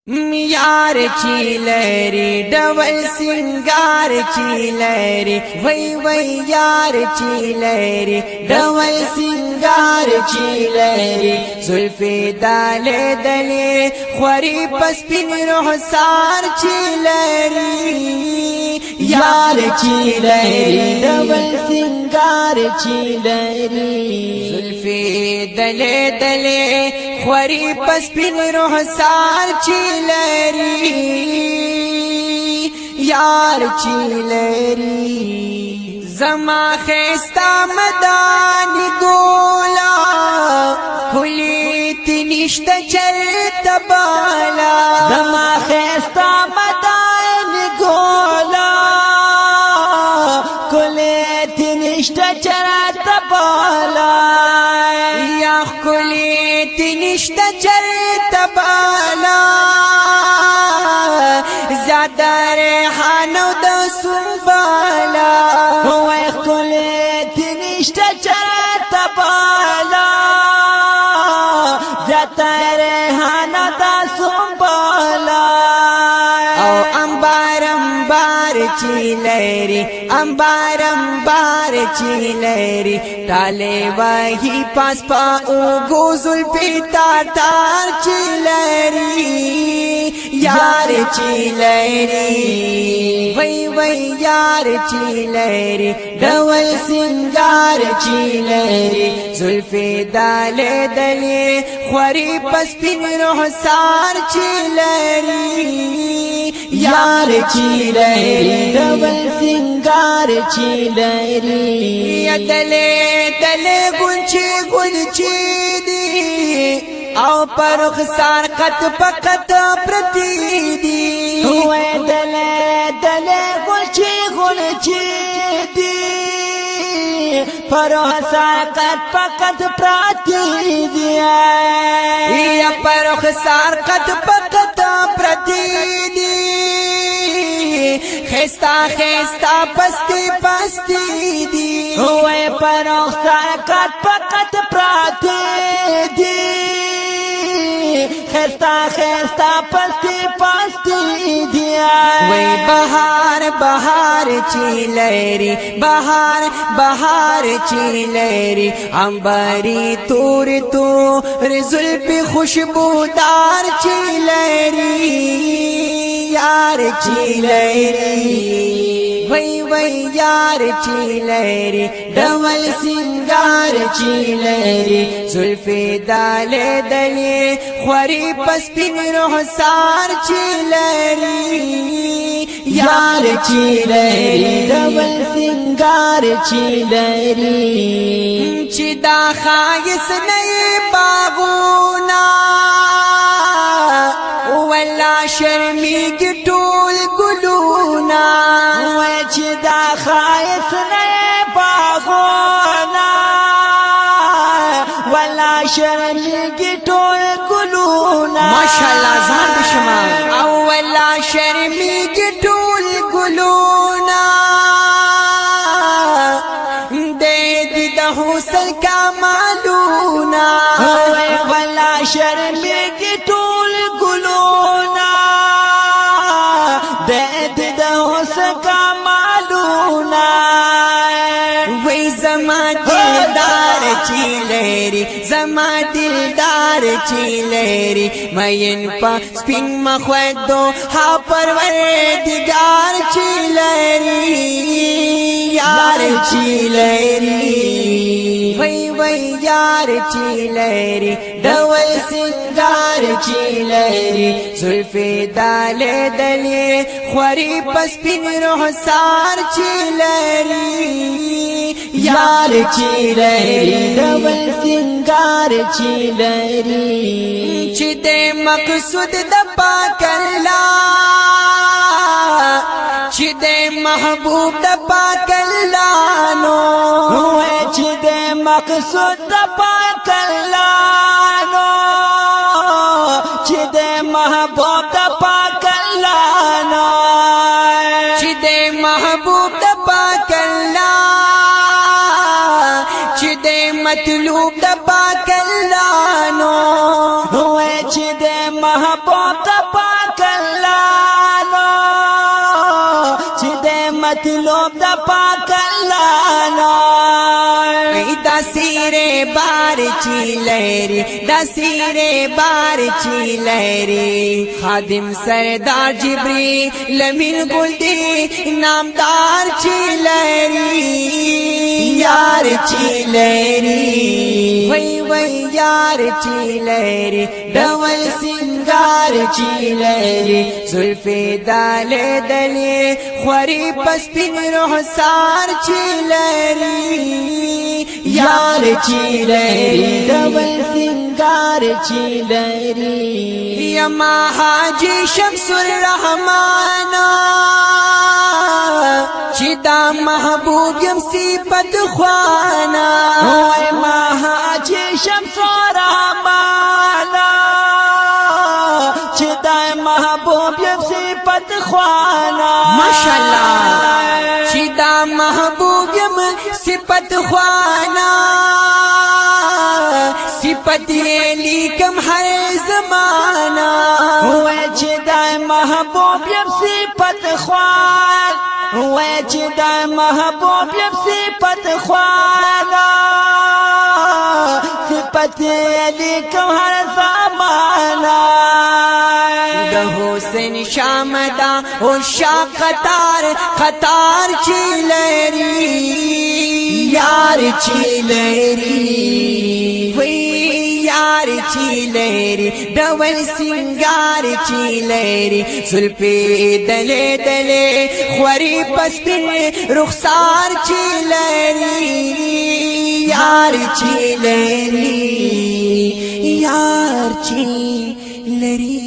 یار چی لري ډول سنگار چی لري وای وای یار چی لري ډول سنگار چی لري زلفې دالې دلې خوري پس پین رخسار چی لري یار چی لري ډول سنگار چی لري زلفې دلې دلې خوري پس پین رخسار چی لري یار چی لري زما خستا مدانی ګولا خلیت نشته چرته بالا زما خستا مدانی ګولا خلیت نشته چرته بالا یا خلیت نشته چرته بالا زیادہ ریحانو دا سنبالا ہوئے خلیت نشتا چرتا بالا زیادہ ریحانو دا سنبالا او انبار انبار چی لری انبار انبار چی لری ٹالے وہی پاس پا اوگو زلپی تار تار چی لری یار چی لري وای وای یار چی لري ډول سنگار چی لري زلفې دالې دلې خوري پس پین رخسار چی لري یار چی لري ډول سنگار چی لري دلې دلې ګونچي ګونچي دی او پر رخسار قط پقط پرتی دی ہوئے دلے دلے گلچی گلچی دی پر رخسار قط پقط پرتی دی یا پر رخسار قط پقط پرتی دی خستا خستا پستی پستی دی ہوئے پر رخسار قط پقط پرتی دی خستا خستا پستی پستی دیا وی بہار بہار چی لری بہار بہار چی لری امبری تور تور زلف خوشبودار چی لری یار چی لری وای وای یار چی لري ډول سنگار چی لري زلفې دالې دلې خوري پس پین رخسار چی لري یار چی لري ډول سنگار چی لري چې دا خایس نه باغونا ولا شرمېږي ټول ګلونا چې دا خایف نه باغونا ولا شرمېږي ټول ګلونا ماشاءالله ځان دې شمال او ولا شرمېږي ټول ګلونا دې د حسن کمالونا ولا شرمېږي ټول ګلونا دې د حسن کمالونا وای زما دلدار چی لري زما دلدار چی لري مین پا سپین مخودو ها پروردگار چی لري یار چی لري وای وای یار چی لري ډول سنگار چی لري زلفې دالې دلې خوري پس پین رخسار چی لري یار چی لري ډول سنگار چی لري چې د مقصود د پاک الله چې د محبوب د پاک الله نو چې د مقصود د پاک الله نو چې د محبوب د پاک الله نو چې د محبوب د پاک الله چې د مطلوب د پاک الله نو چې د محبوب د پاک مطلوب دا پاک اللہ نا دا سیرے بار چی لہری دا سیرے بار چی لہری خادم سردار جبریل امین گل دی نامدار چی لہری یار چی لہری وی وی یار چی لہری ڈول سنگار چی لہری زلفی دالے دلی خوری پس پین رخسار چی لہری یار چی لہری ڈول سنگار چی لہری یما حاجی شمس الرحمن چی دا محبوب یم صفت خوانا اوے حاجی شمس الرحمن چی دا محبوب یم صفت خوانا ماشاءاللہ چی دا محبوب یم صفت خوانا صفت لیکم ہر زمانہ ہوئے چی دا محبوب یم صفت خوانا ہوئے چی دا محبوب یم صفت خوانا صفت لیکم ہر زمانہ دا حسین شامدہ او شاق قطار قطار چی لہری یار چی لہری یار چی لہری ڈول سنگار چی لہری زلفی دلے دلے خوری پس پن رخسار چی لہری یار چی لہری یار چی لہری